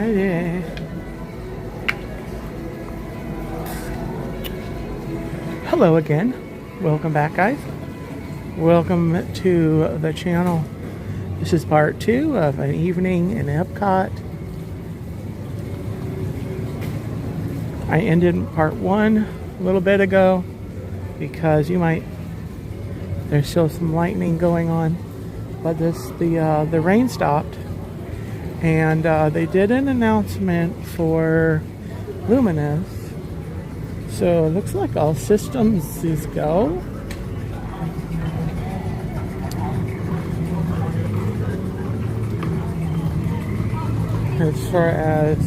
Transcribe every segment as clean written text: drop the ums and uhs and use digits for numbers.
Alrighty. Hello again. Welcome back, guys. Welcome to the channel. This is part 2 of an evening in Epcot. I ended part 1 a little bit ago because there's still some lightning going on, but the rain stopped, and they did an announcement for Luminous. So it looks like all systems is go. As far as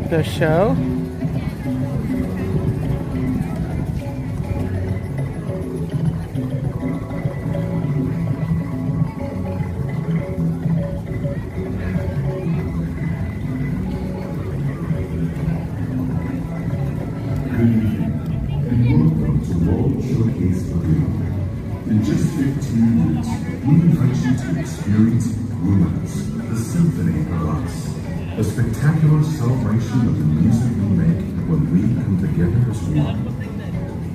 the show, in just 15 minutes, we invite you to experience Luminous, the symphony of us. A spectacular celebration of the music we make when we come together as one.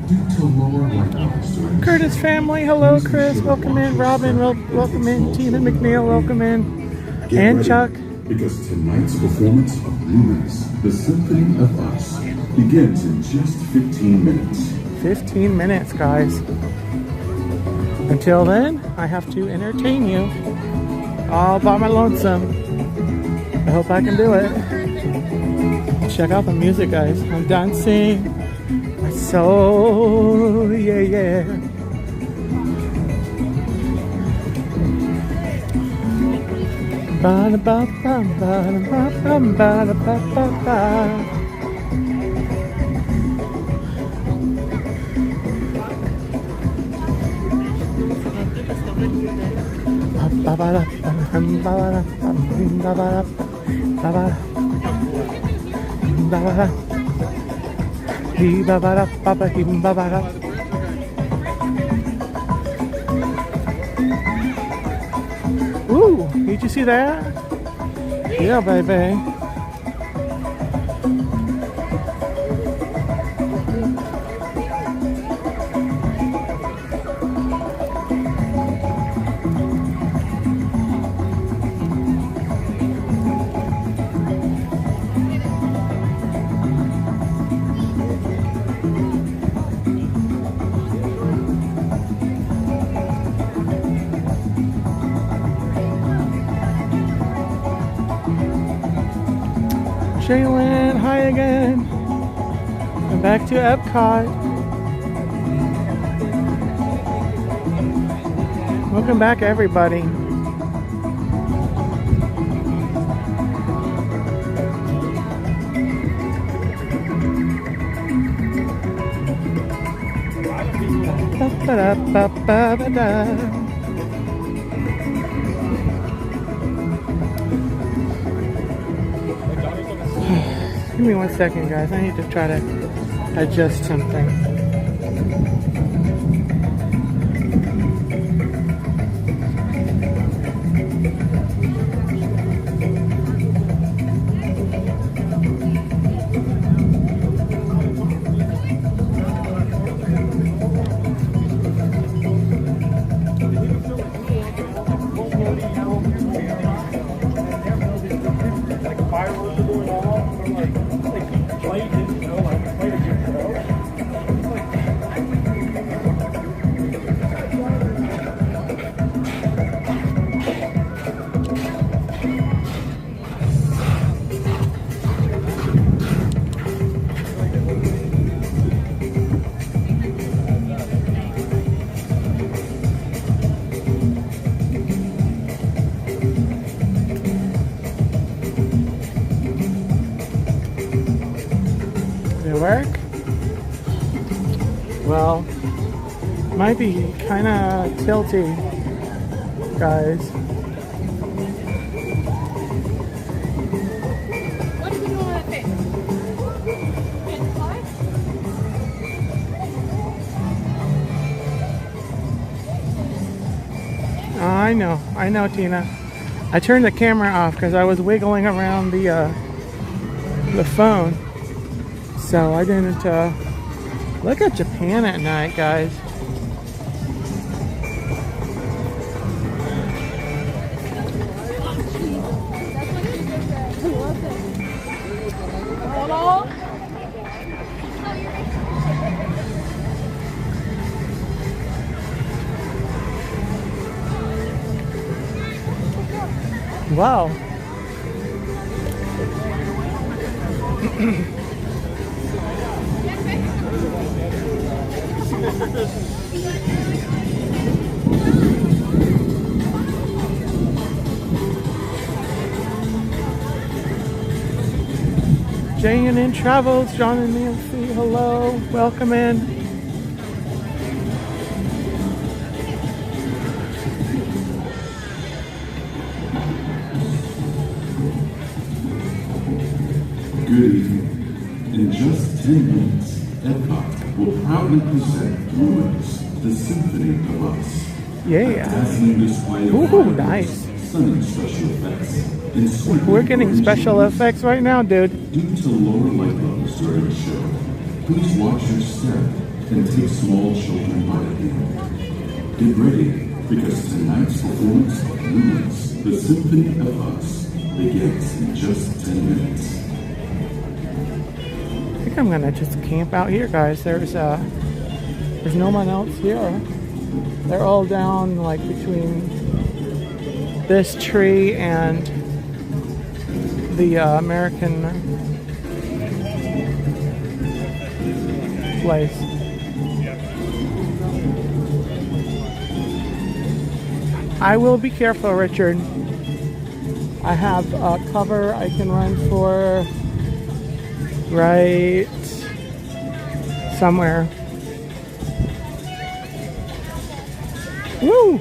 Due to lower light levels during Curtis family, hello Chris, welcome in. Robin, welcome in. Tina McNeil, welcome in. Get And ready, Chuck. because tonight's performance of Luminous, the symphony of us, begins in just 15 minutes. 15 minutes, guys. Until then, I have to entertain you all by my lonesome. I hope I can do it. Check out the music, guys. I'm dancing my soul, yeah, yeah. Ba da ba ba ba ba ba ba ba ba ba. Ooh, did you see that? Yeah, baby. Shaylin, hi again. I'm back to Epcot. Welcome back, everybody. Ba-ba-da-ba-ba-ba-da. Give me 1 second, guys. I need to try to adjust something. Work? Well, might be kind of tilty, guys. What do we do on that thing? Can't fly? I know, Tina. I turned the camera off because I was wiggling around the phone, so I didn't look at Japan at night, guys. Wow. J&N Travels, John and Nancy, hello, welcome in. Good evening. In just 10 minutes, Epcot will proudly present Luminous, the Symphony of Us. Yeah. A dazzling display of Ooh, fireworks, nice. stunning special effects, and sweeping We're getting special illuminations. effects right now, dude. Due to lower light levels during the show, please watch your step and take small children by the hand. Get ready, because tonight's performance of Luminous, the Symphony of Us, begins in just 10 minutes. I think I'm gonna just camp out here, guys. There's no one else here. They're all down like between this tree and the American place. I will be careful, Richard. I have cover I can run for right somewhere. Woo!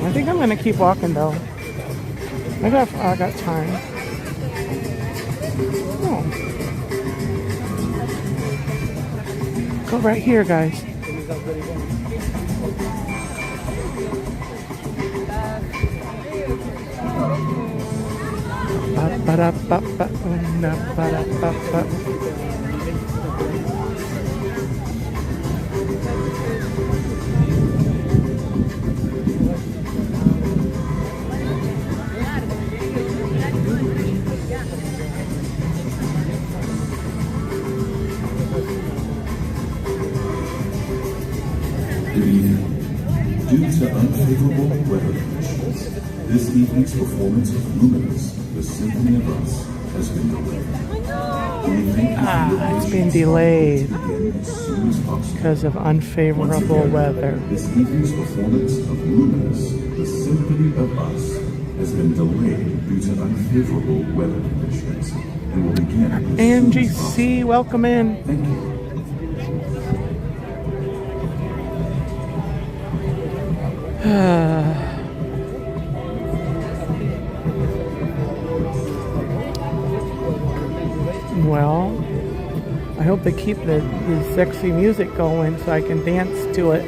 I think I'm gonna keep walking though. I got time. Oh. Go right here, guys. Good evening. Due to unfavorable weather conditions, this evening's performance of Luminous, the Symphony of Us, has been delayed. We thank you for your It's been patience. delayed To begin as soon as possible. because of Once unfavorable again, weather. This evening's performance of Luminous, the Symphony of Us, has been delayed due to unfavorable weather conditions and will begin as soon as NGC, possible. welcome in. Thank you. Well, I hope they keep the sexy music going so I can dance to it.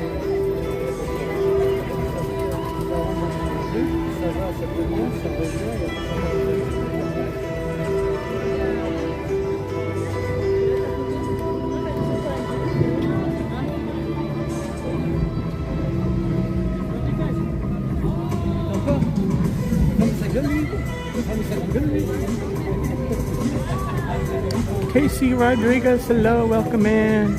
Casey Rodriguez, hello, welcome in.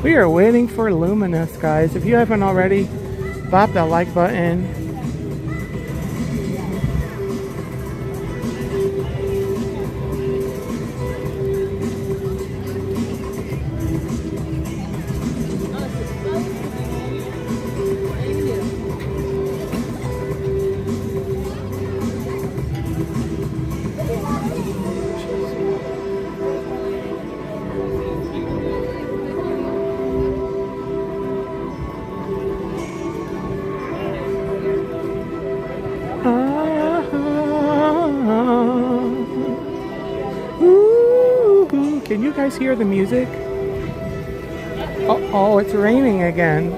We are waiting for Luminous, guys. If you haven't already, bop that like button. you guys hear the music? Oh, it's raining again.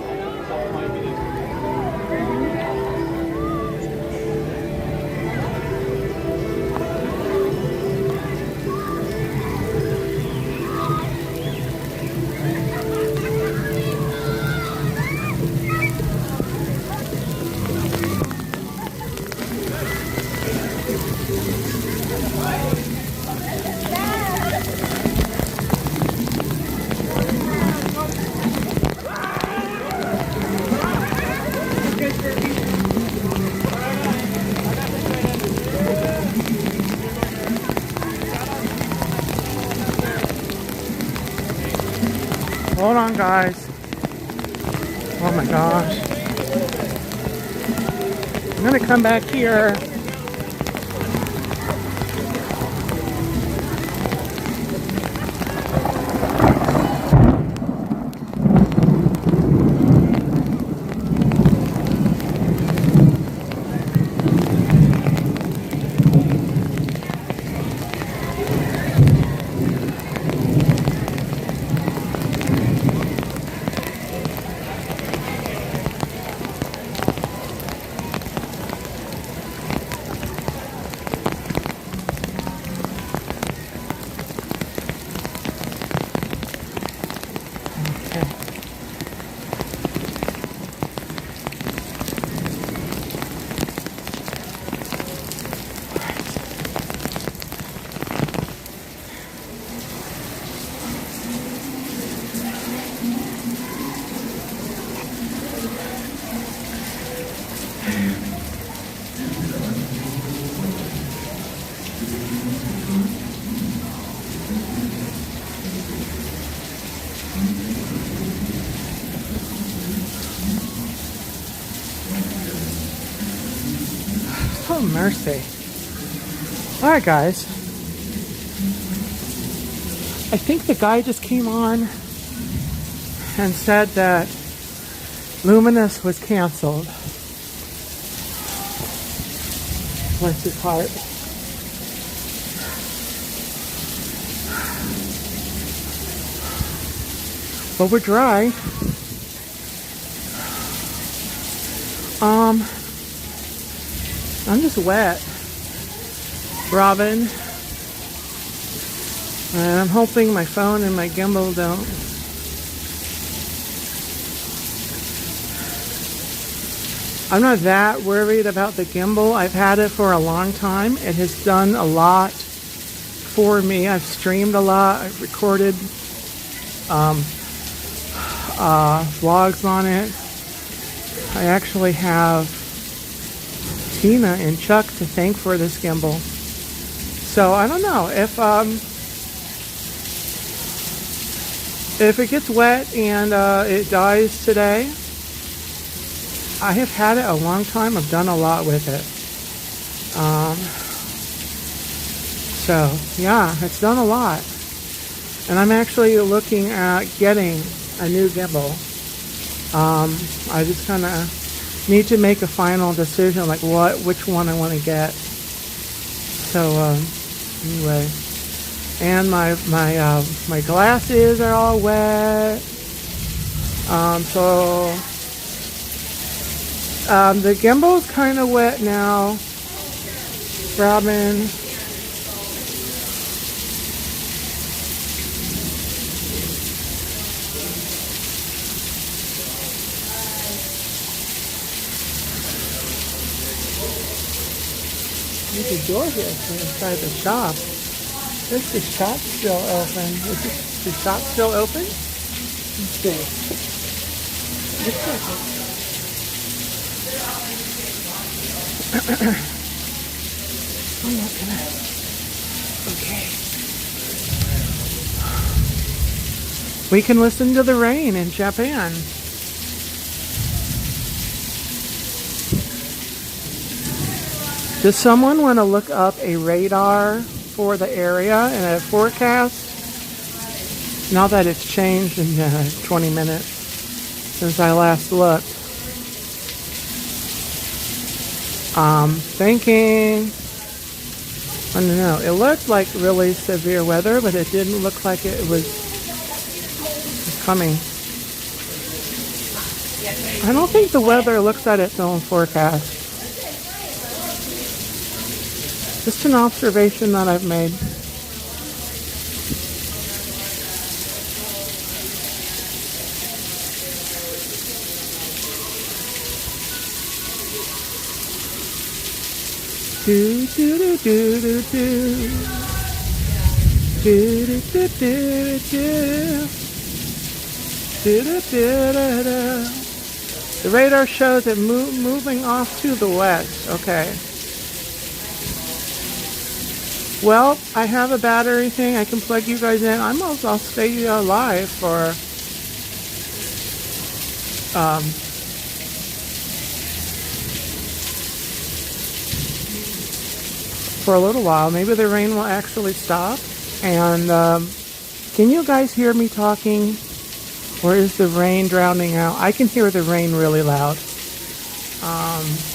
Hold on, guys. Oh my gosh. I'm gonna come back here. Oh, mercy. Alright, guys. I think the guy just came on and said that Luminous was canceled. Bless his heart. But we're dry. I'm just wet, Robin, and I'm hoping my phone and my gimbal don't. I'm not that worried about the gimbal. I've had it for a long time. It has done a lot for me. I've streamed a lot. I've recorded vlogs on it. I actually have Tina and Chuck to thank for this gimbal. So I don't know if it gets wet and it dies today. I have had it a long time. I've done a lot with it. So yeah, it's done a lot. And I'm actually looking at getting a new gimbal. I just kind of need to make a final decision, like which one I want to get. So anyway, and my glasses are all wet. So the gimbal's kind of wet now, Robin. There's a door here inside the shop. Is the shop still open? Is the shop still open? Let's see. I'm not gonna. Okay. We can listen to the rain in Japan. Does someone want to look up a radar for the area and a forecast? Now that it's changed in 20 minutes since I last looked. Thinking. I don't know. It looked like really severe weather, but it didn't look like it was coming. I don't think the weather looks at its own forecast. Just an observation that I've made. Do do do do do do. Do do do do do. Do do do do do. The radar shows it moving off to the west. Okay. Well, I have a battery thing. I can plug you guys in. I'll stay alive for a little while. Maybe the rain will actually stop. And can you guys hear me talking? Or is the rain drowning out? I can hear the rain really loud.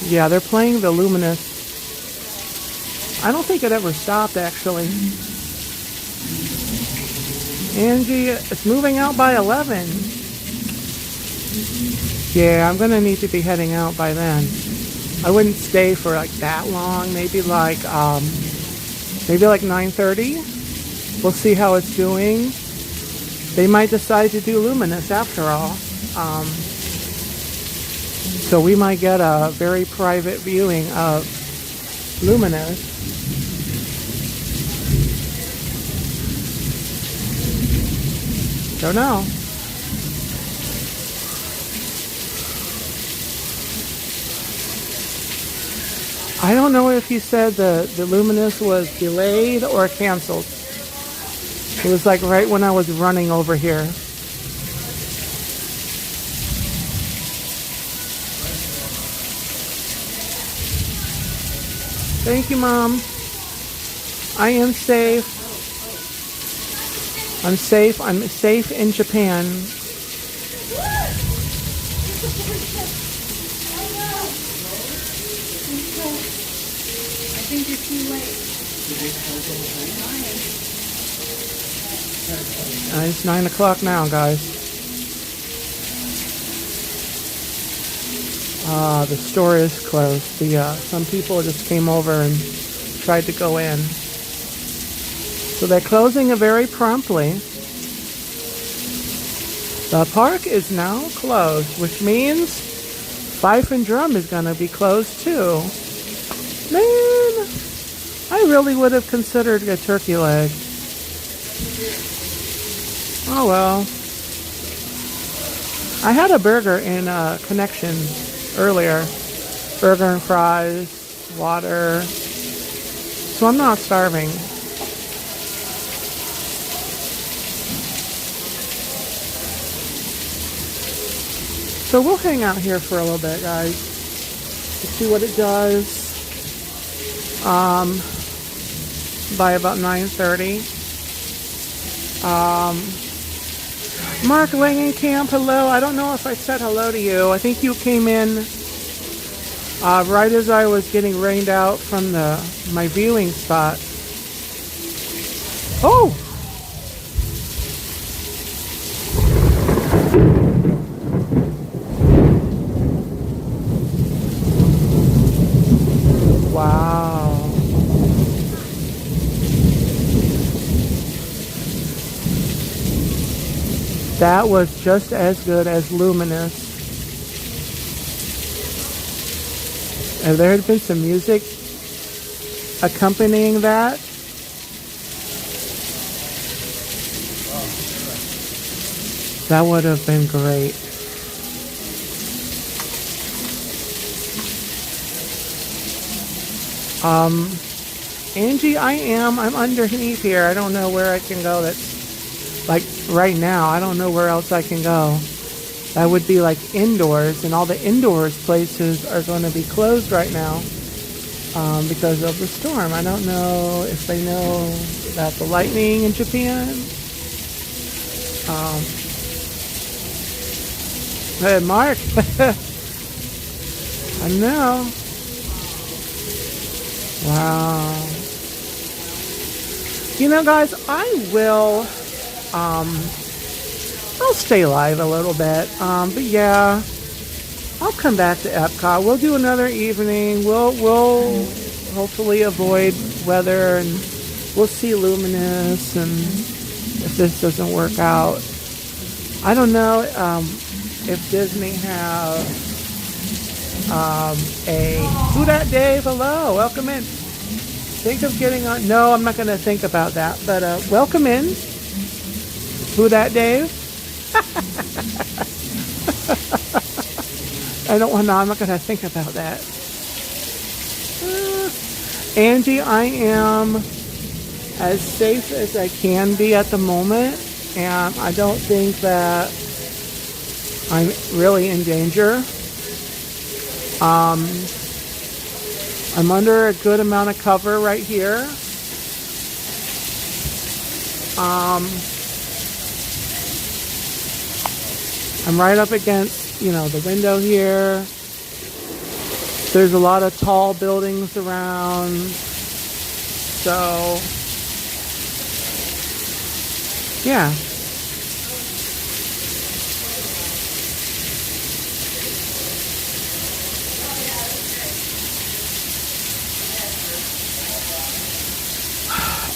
Yeah, they're playing the Luminous. I don't think it ever stopped, actually. Angie, it's moving out by 11. Yeah, I'm gonna need to be heading out by then. I wouldn't stay for like that long. Maybe like 9:30. We'll see how it's doing. They might decide to do Luminous after all. So we might get a very private viewing of Luminous. Don't know. I don't know if you said the Luminous was delayed or canceled. It was like right when I was running over here. Thank you, Mom. I am safe. I'm safe. I'm safe in Japan. I think you're too late. It's 9 o'clock now, guys. The store is closed. Some people just came over and tried to go in. So they're closing it very promptly. The park is now closed, which means Fife and Drum is going to be closed too. Man, I really would have considered a turkey leg. Oh well. I had a burger in Connection earlier. Burger and fries, water. So I'm not starving. So we'll hang out here for a little bit, guys, to see what it does. By about 9:30. Mark Langenkamp, hello. I don't know if I said hello to you. I think you came in right as I was getting rained out from my viewing spot. Oh! Wow. That was just as good as Luminous. If there had been some music accompanying that, that would have been great. Angie, I'm underneath here. I don't know where I can go. That's like right now. I don't know where else I can go. That would be like indoors, and all the indoors places are going to be closed right now because of the storm. I don't know if they know about the lightning in Japan. Hey, Mark. I know. Wow. You know, guys, I will, I'll stay live a little bit. But yeah, I'll come back to Epcot. We'll do another evening. We'll hopefully avoid weather, and we'll see Luminous. And if this doesn't work out, I don't know if Disney have a Who Dat Dave. Hello, welcome in. Think of getting on. No, I'm not going to think about that. But welcome in. Who Dat Dave? I don't want to. I'm not going to think about that. Angie, I am as safe as I can be at the moment, and I don't think that I'm really in danger. I'm under a good amount of cover right here. I'm right up against, the window here. There's a lot of tall buildings around. So, yeah.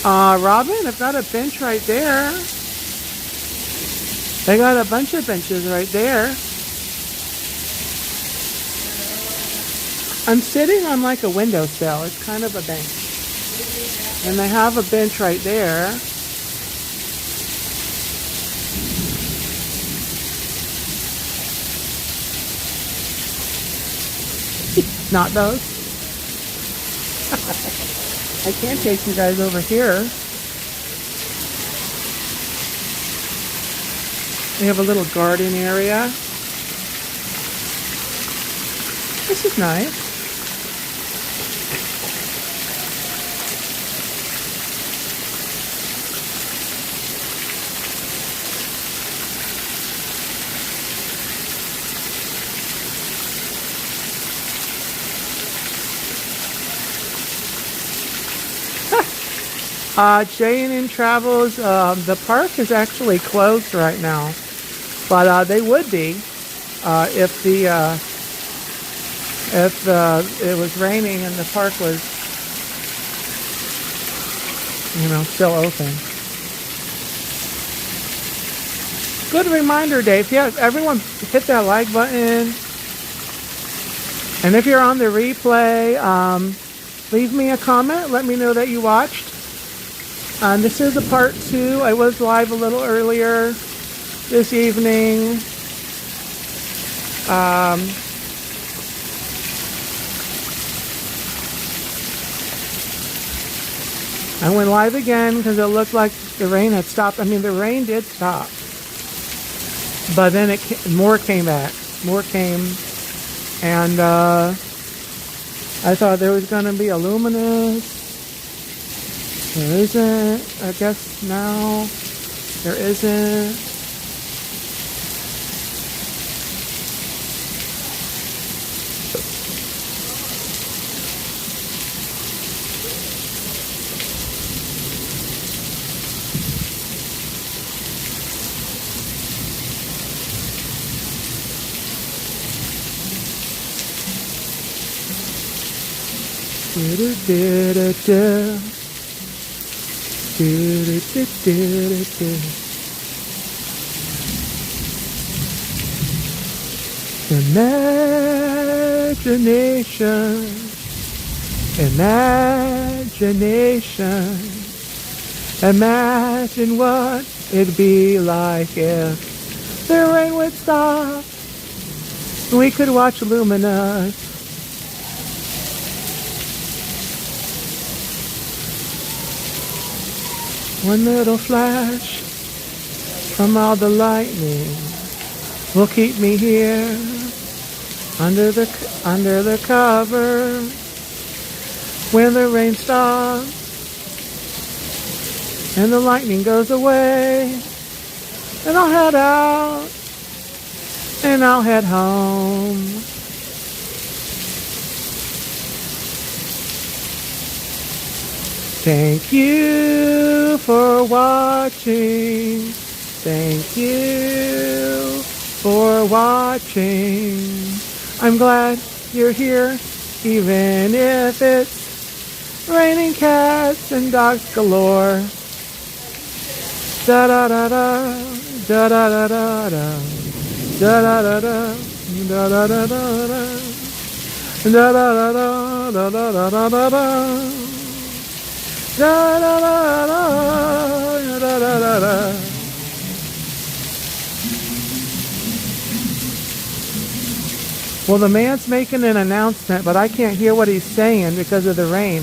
Robin, I've got a bench right there. They got a bunch of benches right there. I'm sitting on like a windowsill. It's kind of a bench. And they have a bench right there. Not those. I can't take you guys over here. We have a little garden area. This is nice. J&N Travels, the park is actually closed right now, but they would be if it was raining and the park was, still open. Good reminder, Dave. Yeah, everyone hit that like button, and if you're on the replay, leave me a comment. Let me know that you watched. This is a part 2. I was live a little earlier this evening. I went live again because it looked like the rain had stopped. I mean, the rain did stop. But then more came back. More came. And I thought there was going to be a Luminous. There isn't. I guess now there isn't. Imagination. Imagine what it'd be like if the rain would stop. We could watch Luminous. One little flash from all the lightning will keep me here under the cover. When the rain stops and the lightning goes away, and I'll head out and I'll head home. Thank you you for watching. Thank you for watching. I'm glad you're here, even if it's raining cats and dogs galore. Da da da da, da da da da da, da da da da, da da da da da, da da da da, da da da da da da. Da da da da da da da da. Well, the man's making an announcement, but I can't hear what he's saying because of the rain.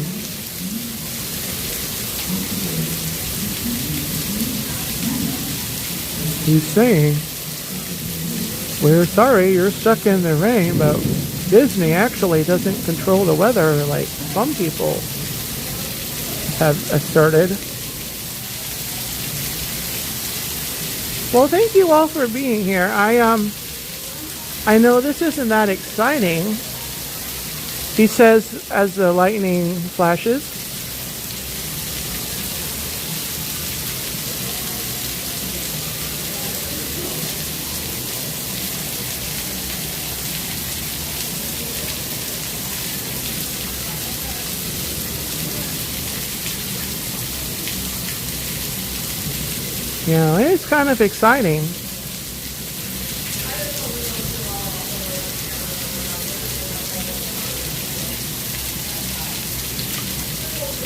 He's saying, "We're sorry you're stuck in the rain, but Disney actually doesn't control the weather like some people have asserted." Well, thank you all for being here. I know this isn't that exciting, he says as the lightning flashes. Yeah, it's kind of exciting.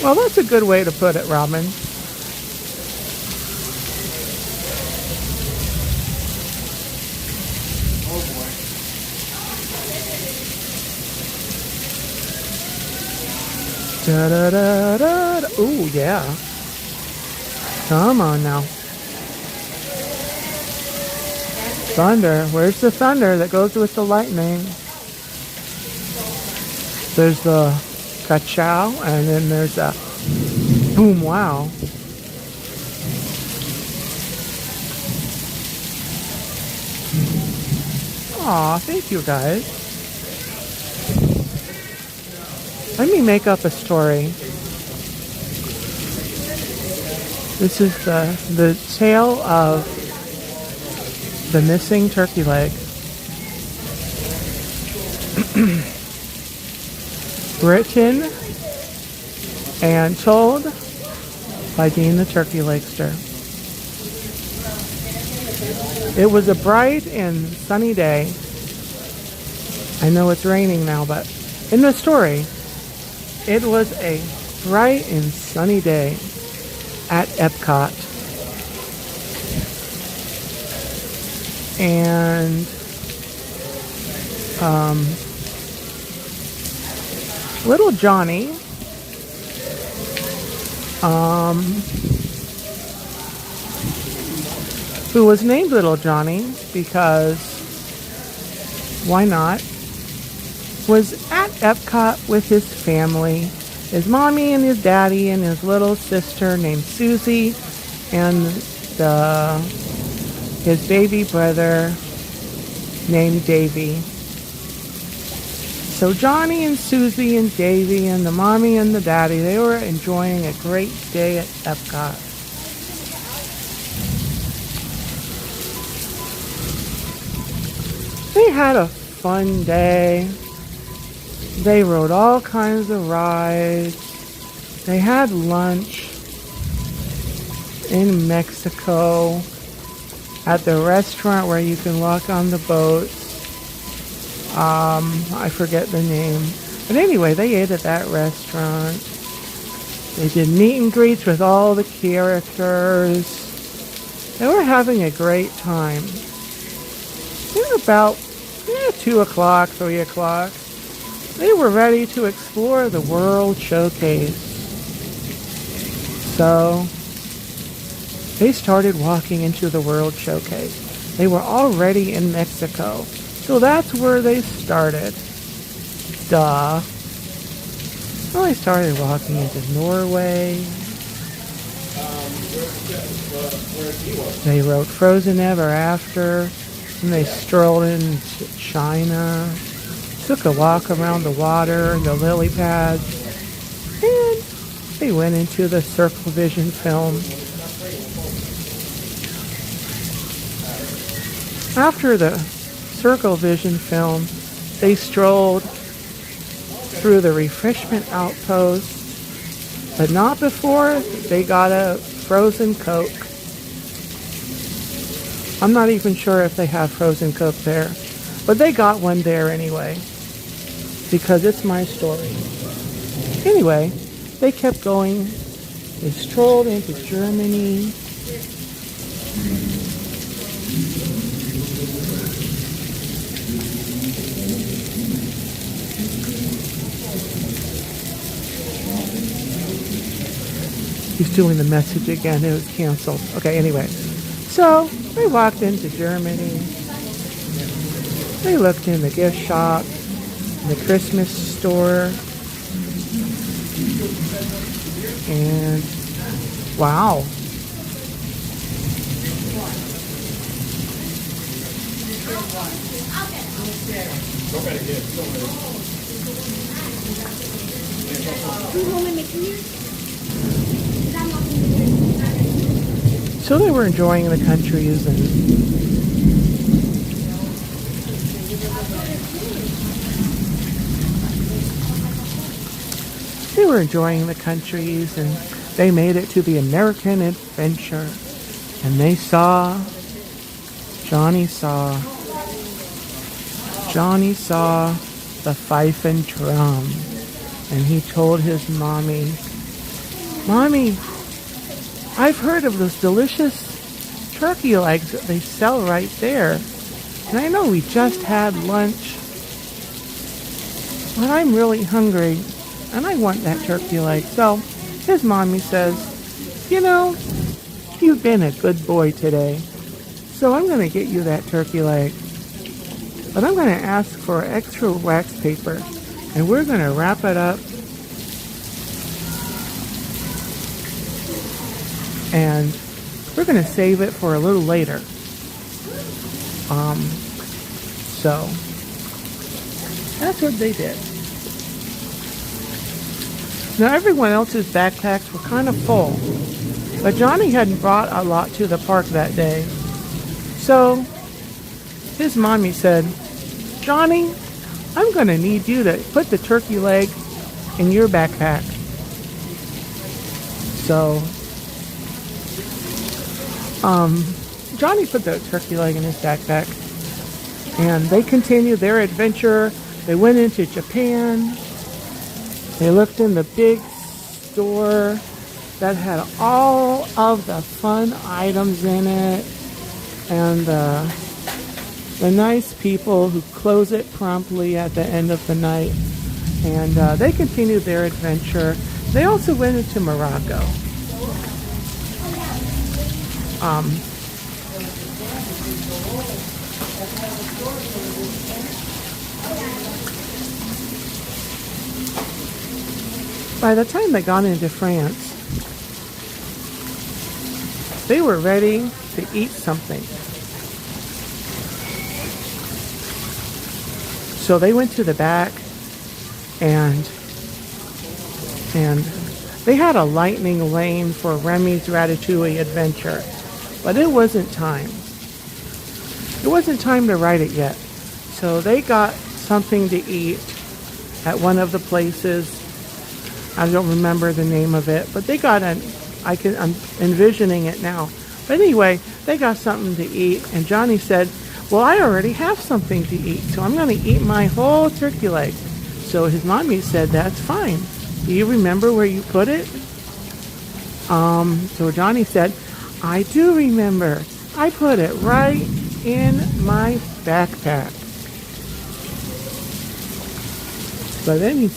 Well, that's a good way to put it, Robin. Da da da da da. Ooh, yeah. Come on now. Thunder. Where's the thunder that goes with the lightning? There's the ka-chow, and then there's a boom wow. Aw, thank you guys. Let me make up a story. This is the tale of the missing turkey leg. Written and told by Dean the Turkey Legster. It was a bright and sunny day. I know it's raining now, but in the story, it was a bright and sunny day at Epcot. And little Johnny who was named Little Johnny because why not, was at Epcot with his family, his mommy and his daddy and his little sister named Susie, and his baby brother named Davy. So Johnny and Susie and Davy and the mommy and the daddy, they were enjoying a great day at Epcot. They had a fun day. They rode all kinds of rides. They had lunch in Mexico at the restaurant where you can walk on the boats. I forget the name. But anyway, they ate at that restaurant. They did meet and greets with all the characters. They were having a great time. It was about 2 o'clock, 3 o'clock. They were ready to explore the World Showcase. So they started walking into the World Showcase. They were already in Mexico. So that's where they started. Duh. Well, they started walking into Norway. They wrote Frozen Ever After. And they strolled into China. Took a walk around the water and the lily pads. And they went into the Circle Vision film. After the Circle Vision film, they strolled through the refreshment outpost, but not before they got a frozen Coke. I'm not even sure if they have frozen Coke there, but they got one there anyway, because it's my story. Anyway, they kept going. They strolled into Germany. He's doing the message again. It was canceled. Okay, anyway. So, they walked into Germany. They looked in the gift shop, the Christmas store. And, wow. So they were enjoying the countries and they made it to the American Adventure, and Johnny saw the fife and drum, and he told his mommy, "Mommy, I've heard of those delicious turkey legs that they sell right there. And I know we just had lunch, but I'm really hungry and I want that turkey leg." So his mommy says, "You know, you've been a good boy today, so I'm going to get you that turkey leg. But I'm going to ask for extra wax paper, and we're going to wrap it up and we're going to save it for a little later." So that's what they did. Now everyone else's backpacks were kind of full, but Johnny hadn't brought a lot to the park that day. So his mommy said, "Johnny, I'm going to need you to put the turkey leg in your backpack." So Johnny put the turkey leg in his backpack, and they continued their adventure. They went into Japan. They looked in the big store that had all of the fun items in it, and the nice people who close it promptly at the end of the night. And they continued their adventure. They also went into Morocco. By the time they got into France, they were ready to eat something. So they went to the back, and they had a lightning lane for Remy's Ratatouille adventure, but it wasn't time. It wasn't time to ride it yet. So they got something to eat at one of the places. I don't remember the name of it, but they got I'm envisioning it now. But anyway, they got something to eat, and Johnny said, "Well, I already have something to eat, so I'm going to eat my whole turkey leg." So his mommy said, "That's fine. Do you remember where you put it?" So Johnny said, "I do remember. I put it right in my backpack." But then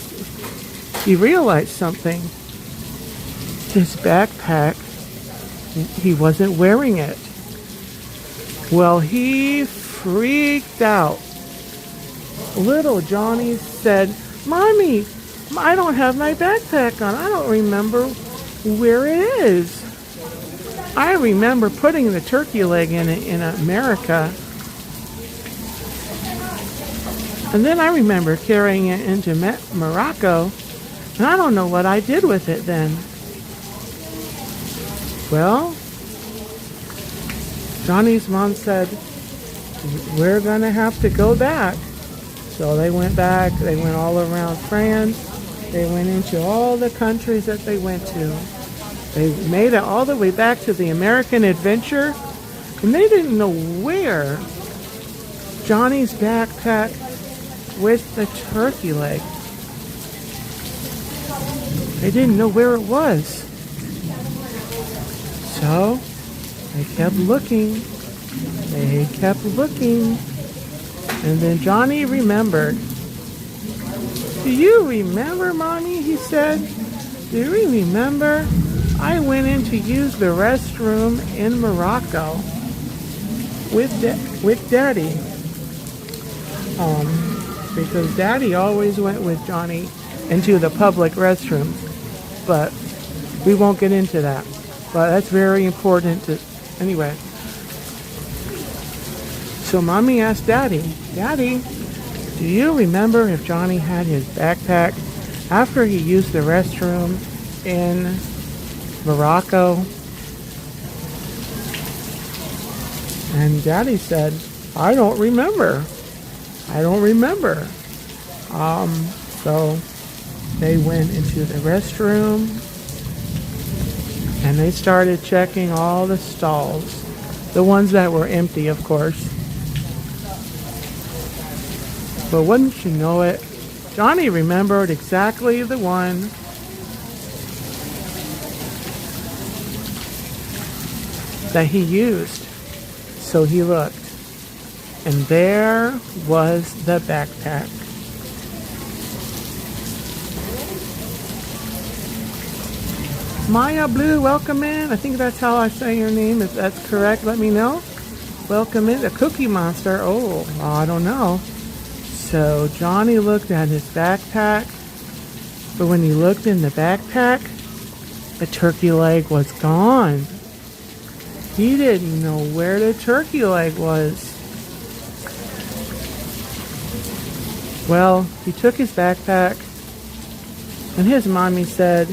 he realized something. His backpack, he wasn't wearing it. Well, he freaked out. Little Johnny said, "Mommy, I don't have my backpack on. I don't remember where it is. I remember putting the turkey leg in it in America. And then I remember carrying it into Morocco, and I don't know what I did with it then." Well, Johnny's mom said, we're gonna have to go back. So they went back, they went all around France, they went into all the countries that they went to. They made it all the way back to the American Adventure, and they didn't know where Johnny's backpack with the turkey leg. They didn't know where it was. So they kept looking. They kept looking. And then Johnny remembered. Do you remember, Mommy? He said. Do you remember? I went in to use the restroom in Morocco with Daddy. Because Daddy always went with Johnny into the public restrooms. But we won't get into that. But that's very important to... Anyway. So Mommy asked Daddy, Daddy, do you remember if Johnny had his backpack after he used the restroom in Morocco? And Daddy said, I don't remember. I don't remember. So they went into the restroom and they started checking all the stalls. The ones that were empty, of course. But wouldn't you know it, Johnny remembered exactly the one that he used. So he looked, and there was the backpack. Maya Blue, welcome in. I think that's how I say your name. If that's correct, let me know. Welcome in. The Cookie Monster. Oh, I don't know. So Johnny looked at his backpack, but when he looked in the backpack, the turkey leg was gone. He didn't know where the turkey leg was. Well, he took his backpack, and his mommy said,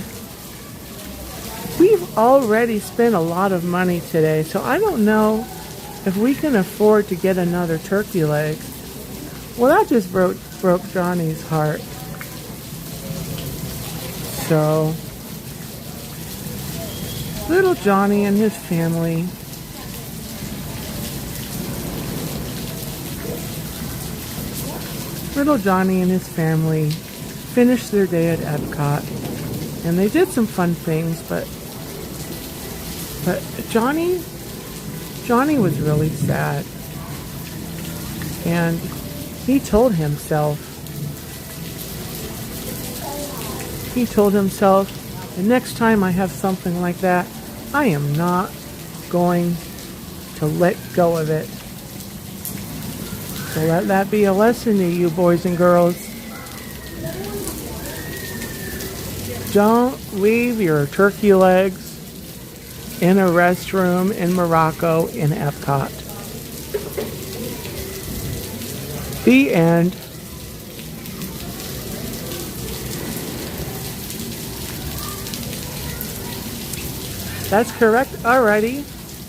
we've already spent a lot of money today, so I don't know if we can afford to get another turkey leg. Well, that just broke Johnny's heart. So, little Johnny and his family finished their day at Epcot. And they did some fun things, but Johnny was really sad. And he told himself, the next time I have something like that, I am not going to let go of it. So let that be a lesson to you, boys and girls. Don't leave your turkey legs in a restroom in Morocco in Epcot. The end. That's correct. Alrighty.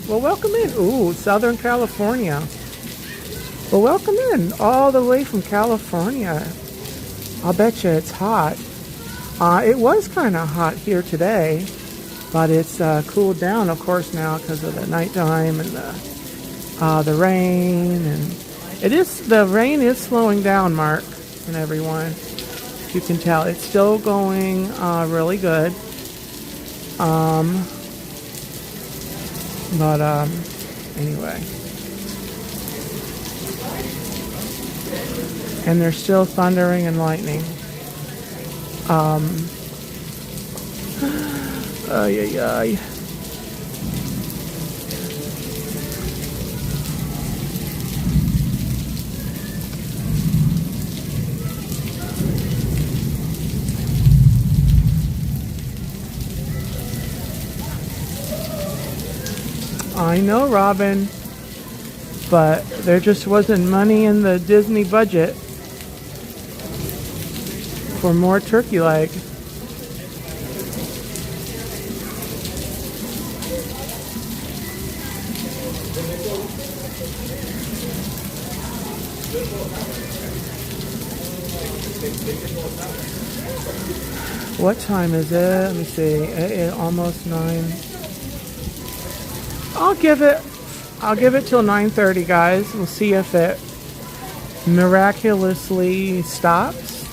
Well, welcome in. Ooh, Southern California. Well, welcome in all the way from California. I'll bet you it's hot. It was kind of hot here today, but it's cooled down, of course, now because of the nighttime and the rain. And the rain is slowing down, Mark, and everyone. You can tell it's still going really good. But anyway. And there's still thundering and lightning. Ay, ay, ay. I know, Robin, but there just wasn't money in the Disney budget for more turkey leg. What time is it? Let me see. Almost 9. I'll give it till 9:30, guys. We'll see if it miraculously stops.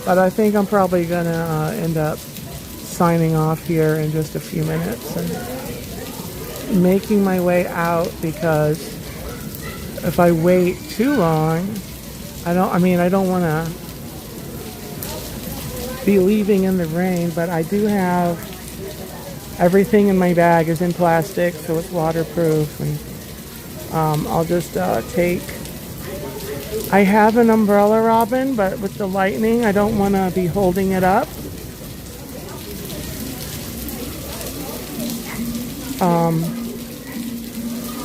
But I think I'm probably gonna end up signing off here in just a few minutes and making my way out, because if I wait too long, I don't want to be leaving in the rain, but I do have everything in my bag is in plastic, so it's waterproof, and I'll just take. I have an umbrella, Robin, but with the lightning, I don't want to be holding it up.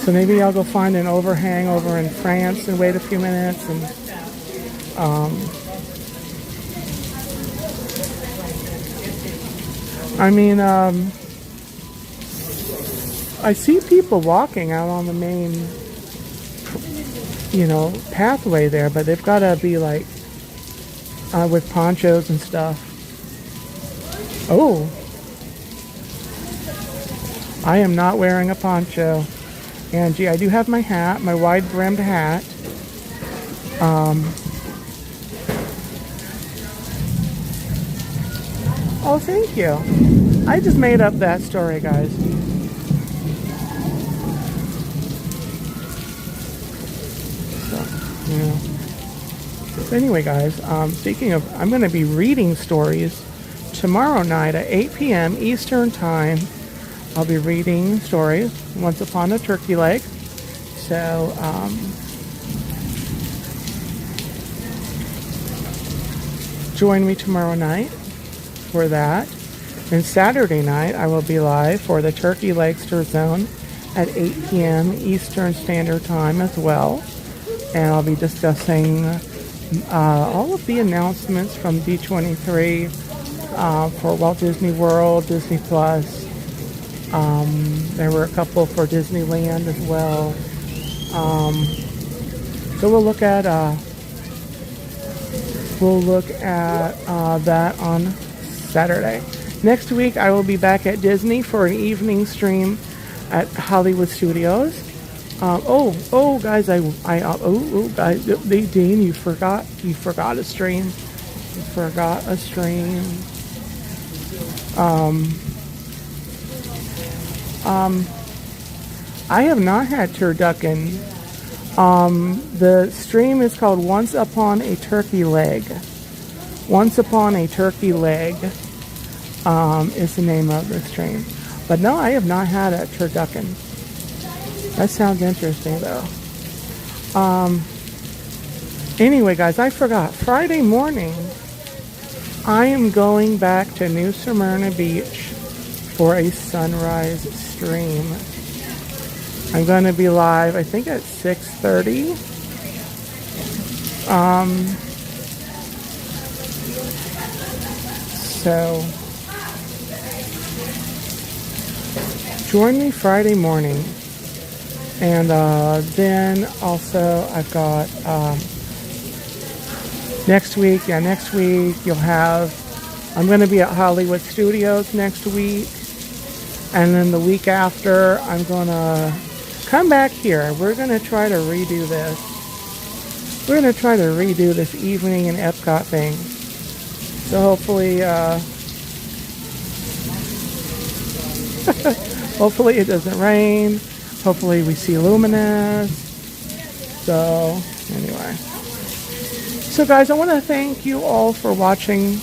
So maybe I'll go find an overhang over in France and wait a few minutes, and I see people walking out on the main, pathway there, but they've got to be like with ponchos and stuff. Oh, I am not wearing a poncho. Angie, I do have my hat, my wide brimmed hat. Oh, thank you. I just made up that story, guys. So anyway, guys, speaking of, I'm going to be reading stories tomorrow night at 8 p.m. Eastern Time. I'll be reading stories, Once Upon a Turkey Leg. So, join me tomorrow night for that. And Saturday night, I will be live for the Turkey Leg Stir Zone at 8 p.m. Eastern Standard Time as well. And I'll be discussing all of the announcements from D23 for Walt Disney World, Disney Plus. There were a couple for Disneyland as well. So we'll look at that on Saturday. Next week I will be back at Disney for an evening stream at Hollywood Studios. Guys, guys, Dean, you forgot a stream. You forgot a stream. I have not had turducken. The stream is called Once Upon a Turkey Leg. Once Upon a Turkey Leg is the name of the stream. But no, I have not had a turducken. That sounds interesting, though. Anyway, guys, I forgot. Friday morning, I am going back to New Smyrna Beach for a sunrise stream. I'm going to be live, I think, at 6:30. So join me Friday morning. And then also I've got next week you'll have, I'm going to be at Hollywood Studios next week. And then the week after, I'm going to come back here. We're going to try to redo this. We're going to try to redo this evening in Epcot thing. So hopefully, hopefully it doesn't rain. Hopefully we see Luminous. So, anyway. So guys, I want to thank you all for watching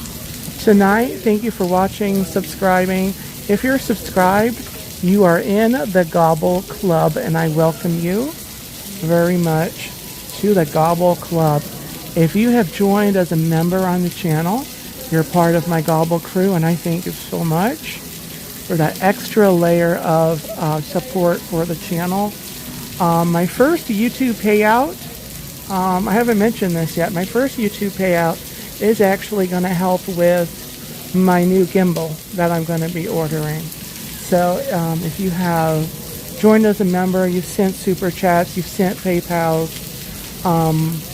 tonight. Thank you for watching, subscribing. If you're subscribed, you are in the Gobble Club, and I welcome you very much to the Gobble Club. If you have joined as a member on the channel, you're part of my Gobble crew, and I thank you so much for that extra layer of support for the channel. My first YouTube payout, I haven't mentioned this yet, my first YouTube payout is actually going to help with my new gimbal that I'm going to be ordering. So if you have joined as a member, you've sent super chats, you've sent PayPals.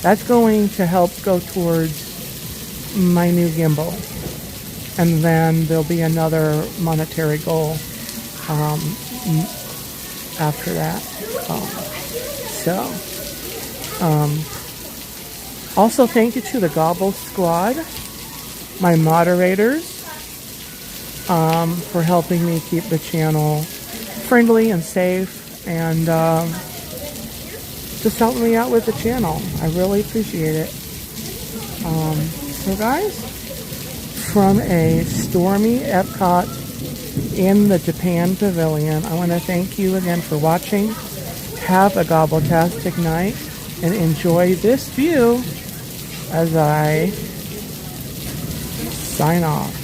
That's going to help go towards my new gimbal. And then there'll be another monetary goal after that. Also thank you to the Gobble Squad, my moderators, for helping me keep the channel friendly and safe, and just helping me out with the channel. I really appreciate it. So guys, from a stormy Epcot in the Japan Pavilion, I want to thank you again for watching. Have a gobble-tastic night and enjoy this view as I sign off.